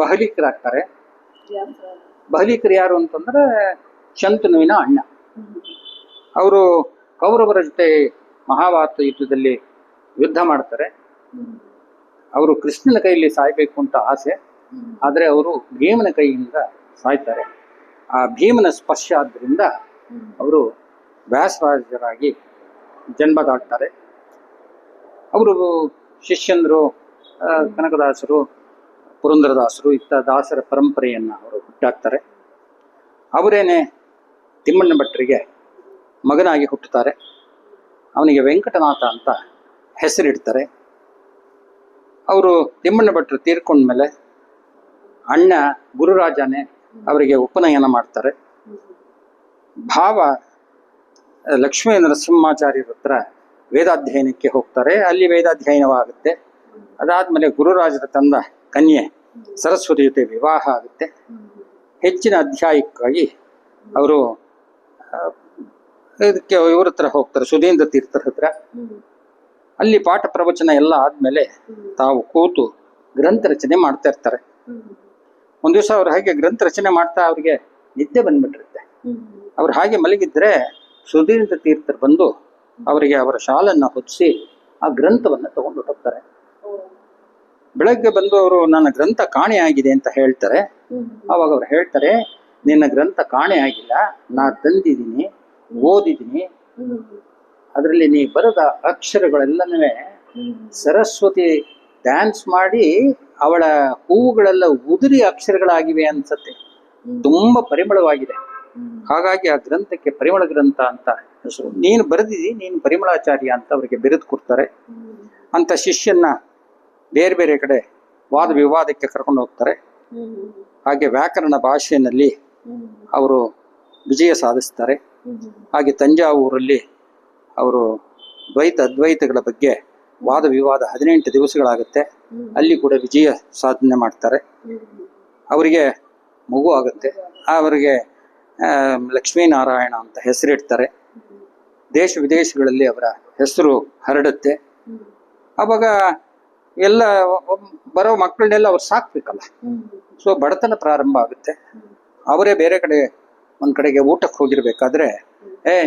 ಬಹಲೀಕರಾಗ್ತಾರೆ. ಬಹಲೀಕರು ಯಾರು ಅಂತಂದ್ರೆ ಶಂತನುವಿನ ಅಣ್ಣ. ಅವರು ಕೌರವರ ಜೊತೆ ಮಹಾಭಾರತ ಯುದ್ಧದಲ್ಲಿ ಯುದ್ಧ ಮಾಡ್ತಾರೆ. ಅವರು ಕೃಷ್ಣನ ಕೈಯಲ್ಲಿ ಸಾಯ್ಬೇಕು ಅಂತ ಆಸೆ, ಆದರೆ ಅವರು ಭೀಮನ ಕೈಯಿಂದ ಸಾಯ್ತಾರೆ. ಆ ಭೀಮನ ಸ್ಪರ್ಶ ಆದ್ರಿಂದ ಅವರು ವ್ಯಾಸರಾಜರಾಗಿ ಜನ್ಮ ತಾಳ್ತಾರೆ. ಅವರು ಶಿಷ್ಯಂದರು ಕನಕದಾಸರು, ಪುರಂದರದಾಸರು ಇತ್ತ ದಾಸರ ಪರಂಪರೆಯನ್ನ ಅವರು ಹುಟ್ಟಾಕ್ತಾರೆ. ಅವರೇನೆ ತಿಮ್ಮಣ್ಣ ಭಟ್ಟರಿಗೆ ಮಗನಾಗಿ ಹುಟ್ಟುತ್ತಾರೆ. ಅವನಿಗೆ ವೆಂಕಟನಾಥ ಅಂತ ಹೆಸರಿಡ್ತಾರೆ. ಅವರು ತಿಮ್ಮಣ್ಣ ಭಟ್ಟರು ತೀರ್ಕೊಂಡ್ಮೇಲೆ ಅಣ್ಣ ಗುರುರಾಜನೇ ಅವರಿಗೆ ಉಪನಯನ ಮಾಡ್ತಾರೆ. ಭಾವ ಲಕ್ಷ್ಮೀ ನರಸಿಂಹಾಚಾರ್ಯರ ಹತ್ರ ವೇದಾಧ್ಯಯನಕ್ಕೆ ಹೋಗ್ತಾರೆ. ಅಲ್ಲಿ ವೇದಾಧ್ಯಯನವಾಗುತ್ತೆ. ಅದಾದ್ಮೇಲೆ ಗುರುರಾಜರ ತಂದ ಕನ್ಯೆ ಸರಸ್ವತಿ ಜೊತೆ ವಿವಾಹ ಆಗುತ್ತೆ. ಹೆಚ್ಚಿನ ಅಧ್ಯಾಯಕ್ಕಾಗಿ ಅವರು ಇದಕ್ಕೆ ಇವ್ರ ಹತ್ರ ಹೋಗ್ತಾರೆ, ಸುಧೀಂದ್ರ ತೀರ್ಥರ ಹತ್ರ. ಅಲ್ಲಿ ಪಾಠ ಪ್ರವಚನ ಎಲ್ಲ ಆದ್ಮೇಲೆ ತಾವು ಕೂತು ಗ್ರಂಥ ರಚನೆ ಮಾಡ್ತಾ ಇರ್ತಾರೆ. ಒಂದ್ ದಿವಸ ಅವ್ರು ಹಾಗೆ ಗ್ರಂಥ ರಚನೆ ಮಾಡ್ತಾ ಅವ್ರಿಗೆ ನಿದ್ದೆ ಬಂದ್ಬಿಟ್ಟಿರುತ್ತೆ. ಅವ್ರು ಹಾಗೆ ಮಲಗಿದ್ರೆ ಸುಧೀಂದ್ರ ತೀರ್ಥರು ಬಂದು ಅವರಿಗೆ ಅವರ ಶಾಲನ್ನ ಹೊದಿಸಿ ಆ ಗ್ರಂಥವನ್ನ ತಗೊಂಡು ಹೋಗ್ತಾರೆ. ಬೆಳಗ್ಗೆ ಬಂದು ಅವರು ನನ್ನ ಗ್ರಂಥ ಕಾಣೆ ಆಗಿದೆ ಅಂತ ಹೇಳ್ತಾರೆ. ಅವಾಗ ಅವ್ರು ಹೇಳ್ತಾರೆ, ನಿನ್ನ ಗ್ರಂಥ ಕಾಣೆ ಆಗಿಲ್ಲ, ನಾ ತಂದಿದ್ದೀನಿ, ಓದಿದ್ದೀನಿ. ಅದರಲ್ಲಿ ನೀ ಬರದ ಅಕ್ಷರಗಳೆಲ್ಲನೂ ಸರಸ್ವತಿ ಡ್ಯಾನ್ಸ್ ಮಾಡಿ ಅವಳ ಹೂವುಗಳೆಲ್ಲ ಉದುರಿ ಅಕ್ಷರಗಳಾಗಿವೆ ಅನ್ಸತ್ತೆ. ತುಂಬಾ ಪರಿಮಳವಾಗಿದೆ. ಹಾಗಾಗಿ ಆ ಗ್ರಂಥಕ್ಕೆ ಪರಿಮಳ ಗ್ರಂಥ ಅಂತ ಹೆಸರು. ನೀನು ಬರೆದಿದಿ, ನೀನು ಪರಿಮಳಾಚಾರ್ಯ ಅಂತ ಅವರಿಗೆ ಬಿರುದು ಕೊಡ್ತಾರೆ. ಅಂತ ಶಿಷ್ಯನ್ನ ಬೇರೆ ಬೇರೆ ಕಡೆ ವಾದ ವಿವಾದಕ್ಕೆ ಕರ್ಕೊಂಡು ಹೋಗ್ತಾರೆ. ಹಾಗೆ ವ್ಯಾಕರಣ ಭಾಷೆಯಲ್ಲಿ ಅವರು ವಿಜಯ ಸಾಧಿಸ್ತಾರೆ. ಹಾಗೆ ತಂಜಾವೂರಲ್ಲಿ ಅವರು ದ್ವೈತ ಅದ್ವೈತಗಳ ಬಗ್ಗೆ ವಾದ ವಿವಾದ 18 ದಿವಸಗಳಾಗುತ್ತೆ. ಅಲ್ಲಿ ಕೂಡ ವಿಜಯ ಸಾಧನೆ ಮಾಡ್ತಾರೆ. ಅವರಿಗೆ ಮಗು ಆಗುತ್ತೆ. ಅವರಿಗೆ ಲಕ್ಷ್ಮೀನಾರಾಯಣ ಅಂತ ಹೆಸರಿಡ್ತಾರೆ. ದೇಶ ವಿದೇಶಗಳಲ್ಲಿ ಅವರ ಹೆಸರು ಹರಡುತ್ತೆ. ಅವಾಗ ಎಲ್ಲ ಬರೋ ಮಕ್ಕಳನ್ನೆಲ್ಲ ಅವ್ರು ಸಾಕ್ಬೇಕಲ್ಲ. ಸೊ ಬಡತನ ಪ್ರಾರಂಭ ಆಗುತ್ತೆ. ಅವರೇ ಬೇರೆ ಕಡೆ ಒಂದ್ ಕಡೆಗೆ ಊಟಕ್ಕೆ ಹೋಗಿರ್ಬೇಕಾದ್ರೆ,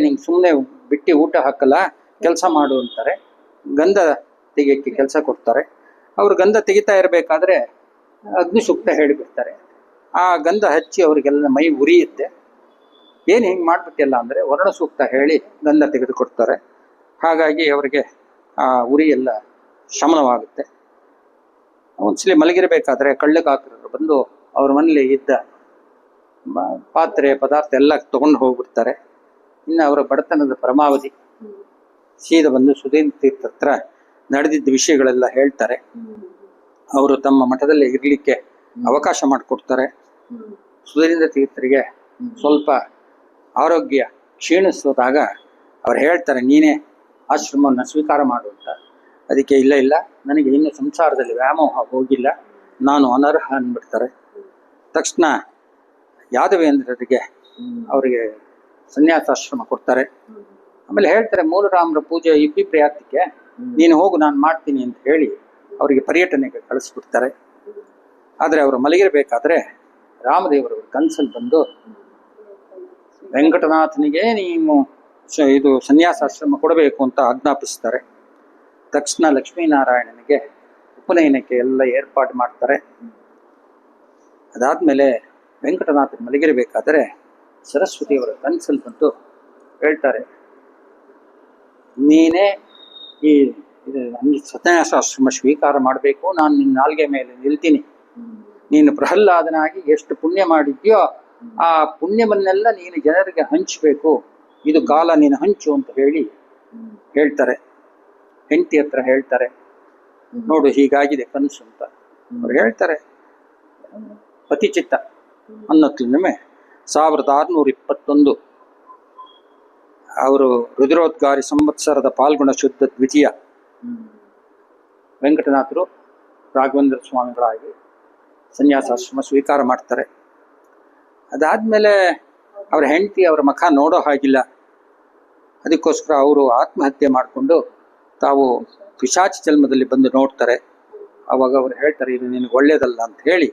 ನಿಂಗೆ ಸುಮ್ಮನೆ ಬಿಟ್ಟು ಊಟ ಹಾಕಲ್ಲ, ಕೆಲಸ ಮಾಡು ಅಂತಾರೆ. ಗಂಧ ತೆಗಿಯಕ್ಕೆ ಕೆಲಸ ಕೊಡ್ತಾರೆ. ಅವ್ರು ಗಂಧ ತೆಗಿತಾ ಇರಬೇಕಾದ್ರೆ ಅಗ್ನಿ ಸೂಕ್ತ ಹೇಳಿಬಿಡ್ತಾರೆ. ಆ ಗಂಧ ಹಚ್ಚಿ ಅವ್ರಿಗೆಲ್ಲ ಮೈ ಉರಿಯುತ್ತೆ. ಏನು ಹಿಂಗೆ ಮಾಡ್ಬಿಟ್ಟಿಲ್ಲ ಅಂದರೆ ವರ್ಣ ಸೂಕ್ತ ಹೇಳಿ ಗಂಧ ತೆಗೆದುಕೊಡ್ತಾರೆ. ಹಾಗಾಗಿ ಅವರಿಗೆ ಆ ಉರಿ ಎಲ್ಲ ಶಮನವಾಗುತ್ತೆ. ಒಂದ್ಸಲಿ ಮಲಗಿರಬೇಕಾದ್ರೆ ಕಳ್ಳಕಾಕರು ಬಂದು ಅವ್ರ ಮನೇಲಿ ಇದ್ದ ಪಾತ್ರೆ ಪದಾರ್ಥ ಎಲ್ಲ ತಗೊಂಡು ಹೋಗ್ಬಿಡ್ತಾರೆ. ಇನ್ನು ಅವರ ಬಡತನದ ಪರಮಾವಧಿ. ಸೀದಾ ಬಂದು ಸುಧೀಂದ್ರ ತೀರ್ಥ ಹತ್ರ ನಡೆದಿದ್ದ ವಿಷಯಗಳೆಲ್ಲ ಹೇಳ್ತಾರೆ. ಅವರು ತಮ್ಮ ಮಠದಲ್ಲಿ ಇರ್ಲಿಕ್ಕೆ ಅವಕಾಶ ಮಾಡಿಕೊಡ್ತಾರೆ. ಸುಧೀಂದ್ರ ತೀರ್ಥರಿಗೆ ಸ್ವಲ್ಪ ಆರೋಗ್ಯ ಕ್ಷೀಣಿಸೋದಾಗ ಅವ್ರು ಹೇಳ್ತಾರೆ, ನೀನೇ ಆಶ್ರಮವನ್ನು ಸ್ವೀಕಾರ ಮಾಡು ಅಂತ. ಅದಕ್ಕೆ ಇಲ್ಲ, ನನಗೆ ಇನ್ನು ಸಂಸಾರದಲ್ಲಿ ವ್ಯಾಮೋಹ ಹೋಗಿಲ್ಲ, ನಾನು ಅನರ್ಹ ಅಂದ್ಬಿಡ್ತಾರೆ. ತಕ್ಷಣ ಯಾದವೇಂದ್ರರಿಗೆ ಅವರಿಗೆ ಸನ್ಯಾಸಾಶ್ರಮ ಕೊಡ್ತಾರೆ. ಆಮೇಲೆ ಹೇಳ್ತಾರೆ, ಮೂಲರಾಮರ ಪೂಜೆ ಇಬ್ಬಿಪ್ರಿಯಾತಿಗೆ ನೀನು ಹೋಗು, ನಾನು ಮಾಡ್ತೀನಿ ಅಂತ ಹೇಳಿ ಅವರಿಗೆ ಪರ್ಯಟನೆಗೆ ಕಳಿಸ್ಬಿಡ್ತಾರೆ. ಆದರೆ ಅವರು ಮಲಗಿರಬೇಕಾದ್ರೆ ರಾಮದೇವರವರು ಕನಸಲ್ಲಿ ಬಂದು ವೆಂಕಟನಾಥನಿಗೆ ನೀವು ಇದು ಸನ್ಯಾಸಾಶ್ರಮ ಕೊಡಬೇಕು ಅಂತ ಆಜ್ಞಾಪಿಸ್ತಾರೆ. ತಕ್ಷಣ ಲಕ್ಷ್ಮೀನಾರಾಯಣನಿಗೆ ಉಪನಯನಕ್ಕೆ ಎಲ್ಲ ಏರ್ಪಾಡು ಮಾಡ್ತಾರೆ. ಅದಾದ್ಮೇಲೆ ವೆಂಕಟನಾಥನ್ ಮಲಗಿರಬೇಕಾದ್ರೆ ಸರಸ್ವತಿಯವರ ಕನಸಲ್ಲಿ ಬಂದು ಹೇಳ್ತಾರೆ, ನೀನೇ ಈ ಸನ್ಯಾಸಾಶ್ರಮ ಸ್ವೀಕಾರ ಮಾಡಬೇಕು, ನಾನು ನಿನ್ನ ನಾಲ್ಗೆ ಮೇಲೆ ನಿಲ್ತೀನಿ, ನೀನು ಪ್ರಹ್ಲಾದನಾಗಿ ಎಷ್ಟು ಪುಣ್ಯ ಮಾಡಿದ್ಯೋ ಆ ಪುಣ್ಯವನ್ನೆಲ್ಲ ನೀನು ಜನರಿಗೆ ಹಂಚಬೇಕು, ಇದು ಕಾಲ ನೀನು ಹಂಚು ಅಂತ ಹೇಳ್ತಾರೆ. ಹೆಂಡತಿ ಹತ್ರ ಹೇಳ್ತಾರೆ, ನೋಡು ಹೀಗಾಗಿದೆ ಕನಸು ಅಂತ. ಅವ್ರು ಹೇಳ್ತಾರೆ, ಪತಿಚಿತ್ತ ಅನ್ನತ್ಲೇ 1621 ಅವರು ರುದ್ರೋದ್ಗಾರಿ ಸಂವತ್ಸರದ ಪಾಲ್ಗುಣ ಶುದ್ಧ ದ್ವಿತೀಯ ವೆಂಕಟನಾಥರು ರಾಘವೇಂದ್ರ ಸ್ವಾಮಿಗಳಾಗಿ ಸನ್ಯಾಸಾಶ್ರಮ ಸ್ವೀಕಾರ ಮಾಡ್ತಾರೆ. ಅದಾದ್ಮೇಲೆ ಅವರ ಹೆಂಡತಿ ಅವರ ಮುಖ ನೋಡೋ ಹಾಗಿಲ್ಲ. ಅದಕ್ಕೋಸ್ಕರ ಅವರು ಆತ್ಮಹತ್ಯೆ ಮಾಡಿಕೊಂಡು ತಾವು ಪಿಶಾಚಿ ಜನ್ಮದಲ್ಲಿ ಬಂದು ನೋಡ್ತಾರೆ. ಅವಾಗ ಅವ್ರು ಹೇಳ್ತಾರೆ, ಇದು ನಿನಗೆ ಒಳ್ಳೇದಲ್ಲ ಅಂತ ಹೇಳಿ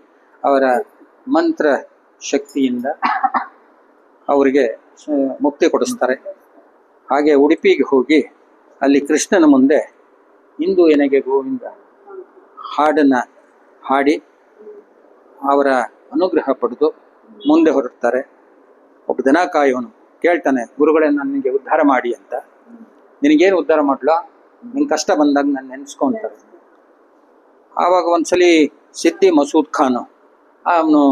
ಅವರ ಮಂತ್ರ ಶಕ್ತಿಯಿಂದ ಅವರಿಗೆ ಮುಕ್ತಿ ಕೊಡಿಸ್ತಾರೆ. ಹಾಗೆ ಉಡುಪಿಗೆ ಹೋಗಿ ಅಲ್ಲಿ ಕೃಷ್ಣನ ಮುಂದೆ ಇಂದು ಎನಗೆ ಗೋವಿಂದ ಹಾಡನ್ನು ಹಾಡಿ ಅವರ ಅನುಗ್ರಹ ಪಡೆದು ಮುಂದೆ ಹೊರಡ್ತಾರೆ. ಒಬ್ಬ ದನ ಕಾಯೋನು ಕೇಳ್ತಾನೆ, ಗುರುಗಳೇ ನನಗೆ ಉದ್ಧಾರ ಮಾಡಿ ಅಂತ. ನಿನಗೇನು ಉದ್ಧಾರ ಮಾಡ್ಲೋ, ನಿನ್ ಕಷ್ಟ ಬಂದಾಗ ನಾನು ನೆನೆಸ್ಕೊಂತಾರೆ. ಆವಾಗ ಒಂದ್ಸಲಿ ಸಿದ್ದಿ ಮಸೂದ್ ಖಾನ್ ಅವನು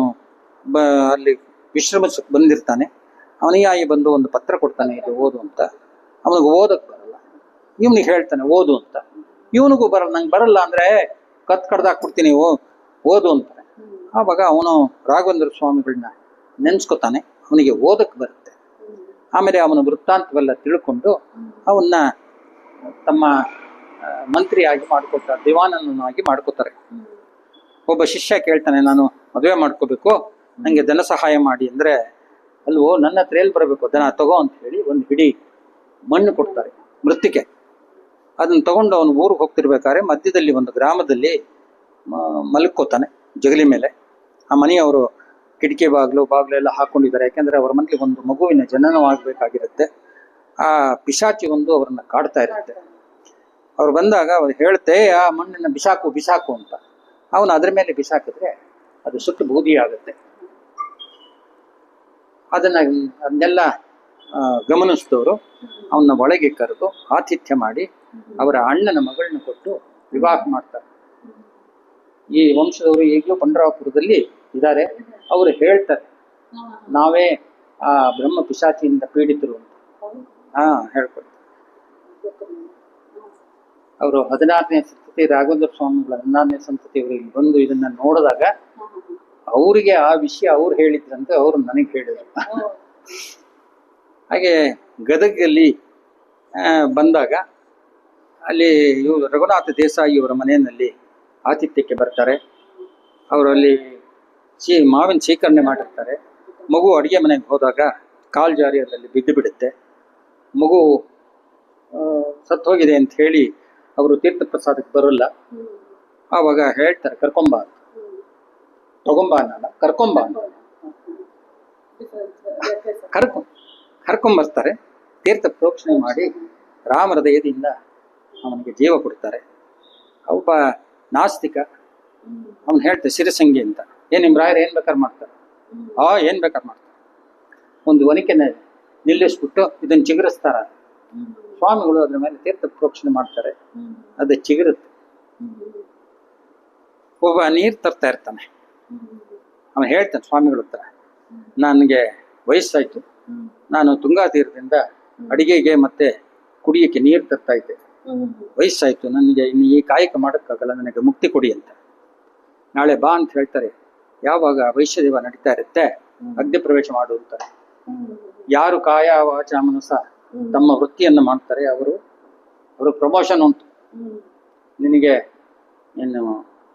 ಅಲ್ಲಿ ವಿಶ್ರಮ ಬಂದಿರ್ತಾನೆ. ಅವನಿಯಾಗಿ ಬಂದು ಒಂದು ಪತ್ರ ಕೊಡ್ತಾನೆ, ಇದು ಓದು ಅಂತ. ಅವನಿಗೆ ಓದಕ್ಕೆ ಬರಲ್ಲ. ಇವನಿಗೆ ಹೇಳ್ತಾನೆ ಓದು ಅಂತ. ಇವನಿಗೂ ಬರಲ್ಲ. ನಂಗೆ ಬರಲ್ಲ ಅಂದ್ರೆ ಕಡ್ದಾಕ್ಬಿಡ್ತೀನಿ, ಓದು ಅಂತಾನೆ. ಆವಾಗ ಅವನು ರಾಘವೇಂದ್ರ ಸ್ವಾಮಿಗಳನ್ನ ನೆನ್ಸ್ಕೊತಾನೆ. ಅವನಿಗೆ ಓದಕ್ಕೆ ಬರುತ್ತೆ. ಆಮೇಲೆ ಅವನ ವೃತ್ತಾಂತವೆಲ್ಲ ತಿಳ್ಕೊಂಡು ಅವನ್ನ ತಮ್ಮ ಮಂತ್ರಿಯಾಗಿ ಮಾಡ್ಕೊತಾರೆ, ದಿವಾನನ್ನಾಗಿ ಮಾಡ್ಕೋತಾರೆ. ಒಬ್ಬ ಶಿಷ್ಯ ಕೇಳ್ತಾನೆ, ನಾನು ಮದುವೆ ಮಾಡ್ಕೋಬೇಕು, ನಂಗೆ ಧನ ಸಹಾಯ ಮಾಡಿ ಅಂದ್ರೆ, ಅಲ್ವೋ ನನ್ನ ಹತ್ರ ಎಲ್ಲಿ ಬರಬೇಕು, ದನ ತಗೋ ಅಂತ ಹೇಳಿ ಒಂದು ಹಿಡಿ ಮಣ್ಣು ಕೊಡ್ತಾರೆ, ಮೃತ್ತಿಕೆ. ಅದನ್ನ ತಗೊಂಡು ಅವನು ಊರಿಗೆ ಹೋಗ್ತಿರ್ಬೇಕಾದ್ರೆ ಮಧ್ಯದಲ್ಲಿ ಒಂದು ಗ್ರಾಮದಲ್ಲಿ ಮಲ್ಕೋತಾನೆ ಜಗಲಿ ಮೇಲೆ. ಆ ಮನೆಯವರು ಕಿಟಕಿ ಬಾಗ್ಲು ಎಲ್ಲ ಹಾಕೊಂಡಿದ್ದಾರೆ. ಯಾಕೆಂದ್ರೆ ಅವರ ಮನೆಗೆ ಒಂದು ಮಗುವಿನ ಜನನವಾಗಬೇಕಾಗಿರುತ್ತೆ. ಆ ಪಿಶಾಚಿ ಒಂದು ಅವರನ್ನ ಕಾಡ್ತಾ ಇರುತ್ತೆ. ಅವ್ರು ಬಂದಾಗ ಅವ್ರು ಹೇಳ್ತೆ, ಆ ಮಣ್ಣನ್ನ ಬಿಸಾಕು ಅಂತ. ಅವನು ಅದ್ರ ಮೇಲೆ ಬಿಸಾಕಿದ್ರೆ ಅದು ಸುಟ್ಟು ಬೂದಿ ಆಗುತ್ತೆ. ಅದನ್ನೆಲ್ಲ ಗಮನಿಸಿದವರು ಅವನ್ನ ಒಳಗೆ ಕರೆದು ಆತಿಥ್ಯ ಮಾಡಿ ಅವರ ಅಣ್ಣನ ಮಗಳನ್ನ ಕೊಟ್ಟು ವಿವಾಹ ಮಾಡ್ತಾರೆ. ಈ ವಂಶದವರು ಈಗಲೂ ಪಂಡರಾಪುರದಲ್ಲಿ ಇದ್ದಾರೆ. ಅವರು ಹೇಳ್ತಾರೆ, ನಾವೇ ಆ ಬ್ರಹ್ಮ ಪಿಶಾಚಿಯಿಂದ ಪೀಡಿತರು ಅಂತ. ಹೇಳ್ಕೊಡ್ತಾರೆ. ಅವರು 16ನೇ ಸಂತತಿ ರಾಘವೇಂದ್ರ ಸ್ವಾಮಿಗಳ 16ನೇ ಸಂತತಿಯವರಿಗೆ ಬಂದು ಇದನ್ನ ನೋಡಿದಾಗ ಅವರಿಗೆ ಆ ವಿಷಯ ಅವ್ರು ಹೇಳಿದ್ರಂತೆ, ಅವರು ನನಗೆ ಹೇಳಿದ್ರು. ಹಾಗೆ ಗದಗಲ್ಲಿ ಬಂದಾಗ ಅಲ್ಲಿ ಇವರು ರಘುನಾಥ ದೇಸಾಯಿ ಅವರ ಮನೆಯಲ್ಲಿ ಆತಿಥ್ಯಕ್ಕೆ ಬರ್ತಾರೆ. ಅವರಲ್ಲಿ ಮಾವಿನ ಸ್ವೀಕರಣೆ ಮಾಡಿರ್ತಾರೆ. ಮಗು ಅಡುಗೆ ಮನೆಗೆ ಹೋದಾಗ ಕಾಲ್ ಜಾರಿ ಅದರಲ್ಲಿ ಬಿದ್ದು ಬಿಡುತ್ತೆ. ಮಗು ಸತ್ತೋಗಿದೆ ಅಂತ ಹೇಳಿ ಅವರು ತೀರ್ಥ ಪ್ರಸಾದಕ್ಕೆ ಬರೋಲ್ಲ. ಆವಾಗ ಹೇಳ್ತಾರೆ, ಕರ್ಕೊಂಬ ಅಂತ. ತಗೊಂಬ ಅನ್ನಲ್ಲ, ಕರ್ಕೊಂಬ ಅಂತ. ಕರ್ಕೊಂಬರ್ತಾರೆ. ತೀರ್ಥ ಪ್ರೋಕ್ಷಣೆ ಮಾಡಿ ರಾಮರ ದಯದಿಂದ ಅವನಿಗೆ ಜೀವ ಕೊಡ್ತಾರೆ. ಒಬ್ಬ ನಾಸ್ತಿಕ ಅವನು ಹೇಳ್ತಾರೆ ಶಿರಸಂಗಿ ಅಂತ. ನಿಮ್ ರಾಯರು ಏನ್ ಬೇಕಾದ್ರೆ ಮಾಡ್ತಾರೆ, ಏನ್ ಬೇಕಾದ್ರೆ ಮಾಡ್ತಾರೆ. ಒಂದು ಒನಕೆನ ನಿಲ್ಲಿಸ್ಬಿಟ್ಟು ಇದನ್ನ ಚಿಗುರಿಸ್ತಾರ. ಸ್ವಾಮಿಗಳು ಅದ್ರ ಮೇಲೆ ತೀರ್ಥ ಪ್ರೋಕ್ಷಣೆ ಮಾಡ್ತಾರೆ, ಅದು ಚಿಗುರುತ್ತೆ. ಒಬ್ಬ ನೀರು ತರ್ತಾ ಇರ್ತಾನೆ. ಅವನು ಹೇಳ್ತಾನೆ ಸ್ವಾಮಿಗಳ ಹತ್ರ, ನನಗೆ ವಯಸ್ಸಾಯ್ತು, ನಾನು ತುಂಗಾ ತೀರದಿಂದ ಅಡಿಗೆಗೆ ಮತ್ತೆ ಕುಡಿಯಕ್ಕೆ ನೀರು ತರ್ತಾ ಇದ್ದೆ, ವಯಸ್ಸಾಯ್ತು, ನನಗೆ ಇನ್ನು ಈ ಕಾಯಕ ಮಾಡೋಕ್ಕಾಗಲ್ಲ, ನನಗೆ ಮುಕ್ತಿ ಕೊಡಿ ಅಂತ. ನಾಳೆ ಬಾ ಅಂತ ಹೇಳ್ತಾರೆ. ಯಾವಾಗ ವೈಶ್ಯದೇವ ನಡೀತಾ ಇರುತ್ತೆ, ಅಗ್ನಿ ಪ್ರವೇಶ ಮಾಡು ಅಂತಾರೆ. ಯಾರು ಕಾಯ ವಾಚ ಮನಸ ತಮ್ಮ ವೃತ್ತಿಯನ್ನು ಮಾಡ್ತಾರೆ ಅವರು ಪ್ರಮೋಷನ್ ಉಂಟು. ನಿನಗೆ ಏನು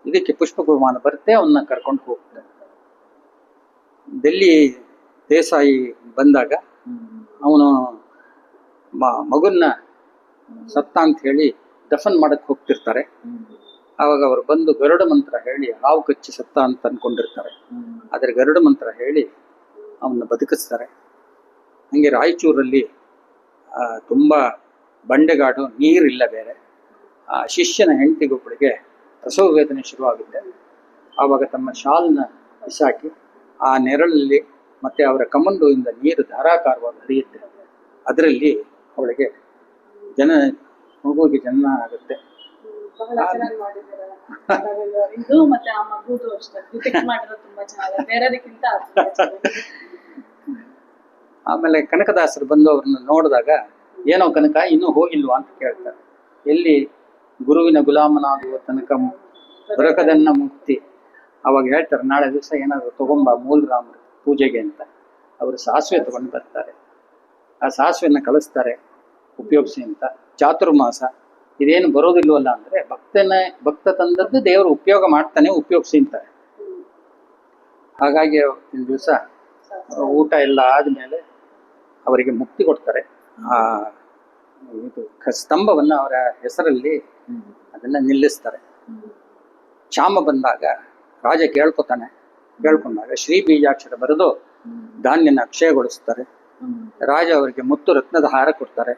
ಇದಕ್ಕೆ ಪುಷ್ಪ ಬಹುಮಾನ ಬರುತ್ತೆ, ಅವನ್ನ ಕರ್ಕೊಂಡು ಹೋಗ್ತಾರೆ. ಡೆಲ್ಲಿ ದೇಸಾಯಿ ಬಂದಾಗ ಅವನು ಮಗುನ್ನ ಸತ್ತ ಅಂತ ಹೇಳಿ ದಫನ್ ಮಾಡಕ್ ಹೋಗ್ತಿರ್ತಾರೆ. ಆವಾಗ ಅವರು ಬಂದು ಗರುಡ ಮಂತ್ರ ಹೇಳಿ ಹಾವು ಕಚ್ಚಿ ಸತ್ತ ಅಂತ ಅನ್ಕೊಂಡಿರ್ತಾರೆ. ಆದ್ರೆ ಗರುಡ ಮಂತ್ರ ಹೇಳಿ ಅವನ್ನ ಬದುಕಿಸ್ತಾರೆ. ಹಂಗೆ ರಾಯಚೂರಲ್ಲಿ ತುಂಬಾ ಬಂಡೆಗಾಡು, ನೀರಿಲ್ಲ ಬೇರೆ. ಆ ಶಿಷ್ಯನ ಹೆಂಡತಿಗೊಬ್ಬಳಿಗೆ ಪ್ರಸವ ವೇದನೆ ಶುರುವಾಗುತ್ತೆ. ಆವಾಗ ತಮ್ಮ ಶಾಲ್ನ ಬಿಸಾಕಿ ಆ ನೆರಳಲ್ಲಿ ಮತ್ತೆ ಅವರ ಕಮಂಡುವಿಂದ ನೀರು ಧಾರಾಕಾರವಾಗಿ ಹರಿಯುತ್ತೆ. ಅದರಲ್ಲಿ ಅವಳಿಗೆ ಮಗುವಿಗೆ ಜನ್ಮ ಆಗುತ್ತೆ. ಆಮೇಲೆ ಕನಕದಾಸರು ಬಂದು ಅವ್ರನ್ನ ನೋಡಿದಾಗ, ಏನೋ ಕನಕ ಇನ್ನೂ ಹೋಗಿಲ್ವಾ ಅಂತ ಕೇಳ್ತಾರೆ. ಎಲ್ಲಿ ಗುರುವಿನ ಗುಲಾಮನಾಗುವ ತನಕ ದೊರಕದನ್ನ ಮುಕ್ತಿ. ಅವಾಗ ಹೇಳ್ತಾರೆ, ನಾಳೆ ದಿವಸ ಏನಾದ್ರು ತಗೊಂಬ ಮೂಲರಾಮ ಪೂಜೆಗೆ ಅಂತ. ಅವರು ಸಾಸಿವೆ ತಗೊಂಡು ಬರ್ತಾರೆ. ಆ ಸಾಸಿವೆನ ಕಳಿಸ್ತಾರೆ ಉಪಯೋಗಿಸಿ ಅಂತ. ಚಾತುರ್ಮಾಸ ಇದೇನು ಬರೋದಿಲ್ವಲ್ಲ ಅಂದ್ರೆ, ಭಕ್ತ ತಂದದ್ದು ದೇವರು ಉಪಯೋಗ ಮಾಡ್ತಾನೆ, ಉಪಯೋಗಿಸಿ ಅಂತಾರೆ. ಹಾಗಾಗಿ ದಿವಸ ಊಟ ಎಲ್ಲ ಆದ್ಮೇಲೆ ಅವರಿಗೆ ಮುಕ್ತಿ ಕೊಡ್ತಾರೆ. ಆ ಇದು ಸ್ತಂಭವನ್ನ ಅವರ ಹೆಸರಲ್ಲಿ ಅದನ್ನ ನಿಲ್ಲಿಸ್ತಾರೆ. ಕ್ಷಾಮ ಬಂದಾಗ ರಾಜ ಕೇಳ್ಕೊತಾನೆ, ಕೇಳ್ಕೊಂಡಾಗ ಶ್ರೀ ಬೀಜಾಕ್ಷರ ಬರೆದು ಧಾನ್ಯನ ಅಕ್ಷಯಗೊಳಿಸ್ತಾರೆ. ರಾಜ ಅವರಿಗೆ ಮುತ್ತು ರತ್ನದ ಹಾರ ಕೊಡ್ತಾರೆ.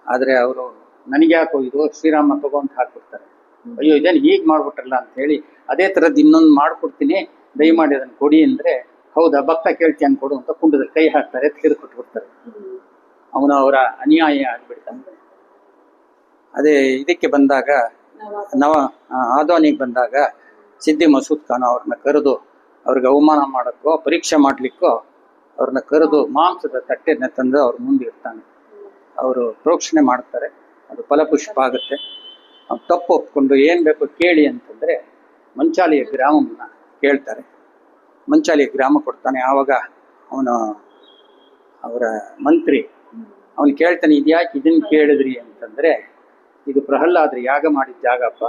ಆದ್ರೆ ಅವರು ನನಗೆ ಯಾಕೋ ಇದು ಶ್ರೀರಾಮ ತಗೋ ಅಂತ ಹಾಕ್ಬಿಡ್ತಾರೆ. ಅಯ್ಯೋ ಇದೇನು ಹೀಗ್ ಮಾಡ್ಬಿಟ್ರಲ್ಲ ಅಂತ ಹೇಳಿ ಅದೇ ತರದ್ ಇನ್ನೊಂದು ಮಾಡ್ಕೊಡ್ತೀನಿ, ದಯಮಾಡಿ ಅದನ್ನ ಕೊಡಿ ಅಂದ್ರೆ, ಹೌದಾ ಭಕ್ತ ಕೇಳ್ತೀನಿ ಕೊಡು ಅಂತ ಕುಂಡದಲ್ಲಿ ಕೈ ಹಾಕ್ತಾರೆ, ತೆಗೆದು ಕೊಟ್ಬಿಡ್ತಾರೆ. ಅವನು ಅವರ ಅನ್ಯಾಯ ಆಗ್ಬಿಡ್ತಾನೆ. ಅದೇ ಇದಕ್ಕೆ ಬಂದಾಗ ಆದೋನಿಗೆ ಬಂದಾಗ ಸಿದ್ದಿ ಮಸೂದ್ ಖಾನ್ ಅವ್ರನ್ನ ಕರೆದು ಅವ್ರಿಗೆ ಅವಮಾನ ಮಾಡಕ್ಕೋ ಪರೀಕ್ಷೆ ಮಾಡ್ಲಿಕ್ಕೋ ಅವ್ರನ್ನ ಕರೆದು ಮಾಂಸದ ತಟ್ಟೆನ ತಂದು ಅವ್ರ ಮುಂದೆ ಇರ್ತಾನೆ. ಅವರು ಪ್ರೋಕ್ಷಣೆ ಮಾಡ್ತಾರೆ, ಅದು ಫಲಪುಷ್ಪ ಆಗುತ್ತೆ. ಅವ್ರು ತಪ್ಪು ಒಪ್ಕೊಂಡು ಏನ್ ಬೇಕೋ ಕೇಳಿ ಅಂತಂದ್ರೆ ಮಂಚಾಲಿಯ ಗ್ರಾಮವನ್ನ ಕೇಳ್ತಾರೆ. ಮಂಚಾಲಿಯ ಗ್ರಾಮ ಕೊಡ್ತಾನೆ. ಆವಾಗ ಅವರ ಮಂತ್ರಿ ಅವನು ಕೇಳ್ತಾನೆ, ಇದ್ಯಾಕೆ ಇದನ್ನ ಕೇಳಿದ್ರಿ ಅಂತಂದ್ರೆ, ಇದು ಪ್ರಹ್ಲಾದ್ರ ಯಾಗ ಮಾಡಿದ ಜಾಗಪ್ಪ.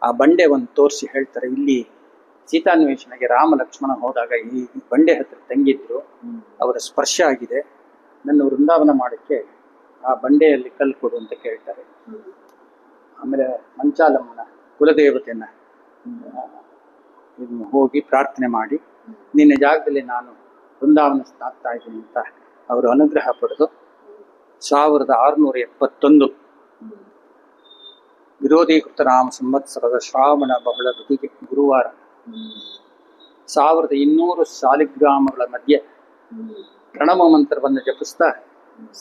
ಆ ಬಂಡೆ ಒಂದು ತೋರಿಸಿ ಹೇಳ್ತಾರೆ, ಇಲ್ಲಿ ಸೀತಾನ್ವೇಷಣೆಗೆ ರಾಮ ಲಕ್ಷ್ಮಣ ಹೋದಾಗ ಈ ಬಂಡೆ ಹತ್ರ ತಂಗಿದ್ರು, ಅವರ ಸ್ಪರ್ಶ ಆಗಿದೆ, ನನ್ನ ವೃಂದಾವನ ಮಾಡಕ್ಕೆ ಆ ಬಂಡೆಯಲ್ಲಿ ಕಲ್ಲು ಕೊಡು ಅಂತ ಕೇಳ್ತಾರೆ. ಆಮೇಲೆ ಮಂಚಾಲಮ್ಮನ ಕುಲದೇವತೆಯನ್ನ ಹೋಗಿ ಪ್ರಾರ್ಥನೆ ಮಾಡಿ, ನಿನ್ನ ಜಾಗದಲ್ಲಿ ನಾನು ವೃಂದಾವನ ಸ್ಥಾಪಿಸ್ತಾ ಇದ್ದೀನಿ ಅಂತ ಅವರು ಅನುಗ್ರಹ ಪಡೆದು 1671 ವಿರೋಧೀಕೃತ ರಾಮ ಸಂವತ್ಸರದ ಶ್ರಾವಣ ಬಹಳ ಬದುಗೆ ಗುರುವಾರ 1200 ಶಾಲಿಗ್ರಾಮಗಳ ಮಧ್ಯೆ ಪ್ರಣವ ಮಂತ್ರವನ್ನು ಜಪಿಸ್ತಾ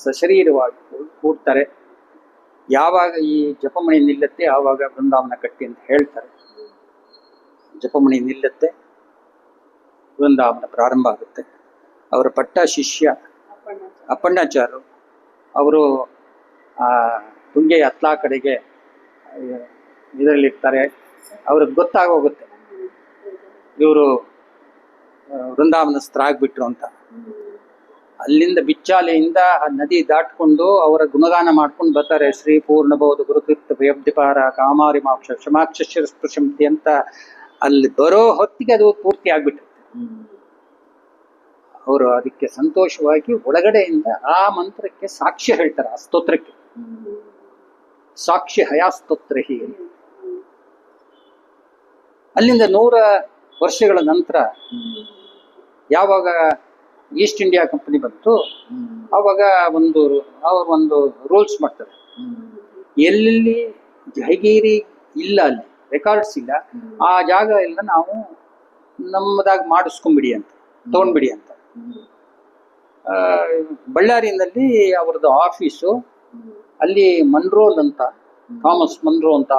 ಸಶರೀರವಾಗಿ ಕೂಡ್ತಾರೆ. ಯಾವಾಗ ಈ ಜಪಮಣಿ ನಿಲ್ಲುತ್ತೆ ಆವಾಗ ವೃಂದಾವನ ಕಟ್ಟಿ ಅಂತ ಹೇಳ್ತಾರೆ. ಜಪಮಣಿ ನಿಲ್ಲುತ್ತೆ, ವೃಂದಾವನ ಪ್ರಾರಂಭ ಆಗುತ್ತೆ. ಅವರ ಪಟ್ಟ ಶಿಷ್ಯ ಅಪ್ಪಣ್ಣಾಚಾರ್ಯರು, ಅವರು ತುಂಗೆ ಹತ್ಲಾ ಕಡೆಗೆ ಇದರಲ್ಲಿರ್ತಾರೆ. ಅವ್ರಿಗೆ ಗೊತ್ತಾಗೋಗುತ್ತೆ ಇವರು ವೃಂದಾವನಸ್ಥರಾಗ್ಬಿಟ್ರು ಅಂತ. ಅಲ್ಲಿಂದ ಬಿಚ್ಚಾಲೆಯಿಂದ ನದಿ ದಾಟ್ಕೊಂಡು ಅವರ ಗುಣಗಾನ ಮಾಡ್ಕೊಂಡು ಬರ್ತಾರೆ. ಶ್ರೀ ಪೂರ್ಣಬೋಧ ಗುರುತೀರ್ಥ ಭಯಬ್ಧಿಪಾರ ಕಾಮಾರಿ ಮಾಕ್ಷ ಕ್ಷಮಾಕ್ಷ ಸ್ಪೃಶಂತಿ ಅಂತ ಅಲ್ಲಿ ಬರೋ ಹೊತ್ತಿಗೆ ಅದು ಪೂರ್ತಿ ಆಗ್ಬಿಟ್ಟಿರುತ್ತೆ. ಅವರು ಅದಕ್ಕೆ ಸಂತೋಷವಾಗಿ ಒಳಗಡೆಯಿಂದ ಆ ಮಂತ್ರಕ್ಕೆ ಸಾಕ್ಷ್ಯ ಹೇಳ್ತಾರೆ. ಆ ಸ್ತೋತ್ರಕ್ಕೆ ಸಾಕ್ಷಿ ಹಯಾಸ್ತೋತ್ರ ಹೀಗೆ. ಅಲ್ಲಿಂದ 100 ವರ್ಷಗಳ ನಂತರ ಯಾವಾಗ ಈಸ್ಟ್ ಇಂಡಿಯಾ ಕಂಪನಿ ಬಂತು, ಆವಾಗ ಒಂದು ರೂಲ್ಸ್ ಮಾಡ್ತಾರೆ, ಎಲ್ಲೆಲ್ಲಿ ಜಹಗೀರಿ ಇಲ್ಲ, ಅಲ್ಲಿ ರೆಕಾರ್ಡ್ಸ್ ಇಲ್ಲ, ಆ ಜಾಗ ಎಲ್ಲ ನಾವು ನಮ್ಮದಾಗ ಮಾಡಿಸ್ಕೊಂಡ್ಬಿಡಿ ಅಂತ, ತಗೊಂಡ್ಬಿಡಿ ಅಂತ. ಬಳ್ಳಾರಿಯಲ್ಲಿ ಅವ್ರದ್ದು ಆಫೀಸು, ಅಲ್ಲಿ ಮನ್ರೋಲ್ ಅಂತ, ಥಾಮಸ್ ಮನ್ರೋ ಅಂತ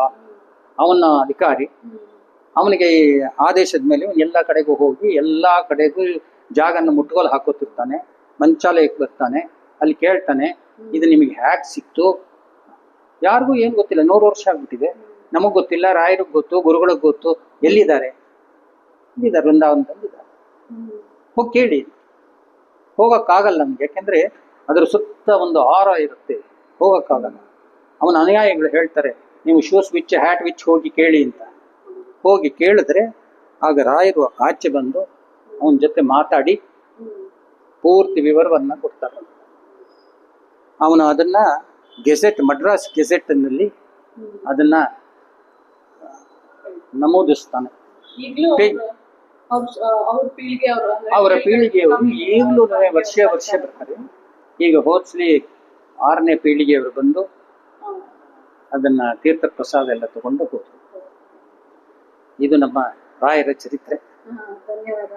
ಅವನ ಅಧಿಕಾರಿ, ಅವನಿಗೆ ಆದೇಶದ ಮೇಲೆ ಎಲ್ಲ ಕಡೆಗೂ ಹೋಗಿ ಎಲ್ಲ ಕಡೆಗೂ ಜಾಗನ ಮುಟ್ಗೋಲು ಹಾಕೋತಿರ್ತಾನೆ. ಮಂಚಾಲಯಕ್ಕೆ ಬರ್ತಾನೆ, ಅಲ್ಲಿ ಕೇಳ್ತಾನೆ, ಇದು ನಿಮಗೆ ಹ್ಯಾಕ್ ಸಿಕ್ತು? ಯಾರಿಗೂ ಏನು ಗೊತ್ತಿಲ್ಲ, 100 ವರ್ಷ ಆಗ್ಬಿಟ್ಟಿದೆ, ನಮಗ್ ಗೊತ್ತಿಲ್ಲ, ರಾಯರಿಗೆ ಗೊತ್ತು, ಗುರುಗಳಿಗೆ ಗೊತ್ತು, ಎಲ್ಲಿದ್ದಾರೆ? ಇಲ್ಲಿದ್ದಾರೆ, ವೃಂದಾವನದಲ್ಲಿದ್ದಾರೆ, ಹೋಗಿ ಕೇಳಿ. ಹೋಗಕ್ಕಾಗಲ್ಲ ನಮ್ಗೆ, ಯಾಕೆಂದ್ರೆ ಅದ್ರ ಸುತ್ತ ಒಂದು ಆರ ಇರುತ್ತೆ, ಹೋಗಕ್ಕಾಗಲ್ಲ. ಅವನ ಅನುಯಾಯಿಗಳು ಹೇಳ್ತಾರೆ, ನೀವು ಶೂಸ್ ವಿಚ್ ಹ್ಯಾಟ್ ವಿಚ್ ಹೋಗಿ ಕೇಳಿ ಅಂತ. ಹೋಗಿ ಕೇಳಿದ್ರೆ ಆಗ ರಾಯರು ಆಚೆ ಬಂದು ಅವನ ಜೊತೆ ಮಾತಾಡಿ ಪೂರ್ತಿ ವಿವರವನ್ನ ಕೊಡ್ತಾರೆ. ಅವನು ಅದನ್ನ ಗೆಜೆಟ್, ಮಡ್ರಾಸ್ ಗೆಜೆಟ್ ನಲ್ಲಿ ಅದನ್ನ ನಮೂದಿಸ್ತಾನೆ. ಅವರ ಪೀಳಿಗೆಯವರು ಈಗಲೂ ವರ್ಷ ಬರ್ತಾರೆ. ಈಗ ಹೋದ್ಸಲಿ 6ನೇ ಪೀಳಿಗೆಯವರು ಬಂದು ಅದನ್ನ ತೀರ್ಥ ಪ್ರಸಾದ ಎಲ್ಲ ತಗೊಂಡು ಹೋದ್ರು. ಇದು ನಮ್ಮ ರಾಯರ ಚರಿತ್ರೆ. ಧನ್ಯವಾದ.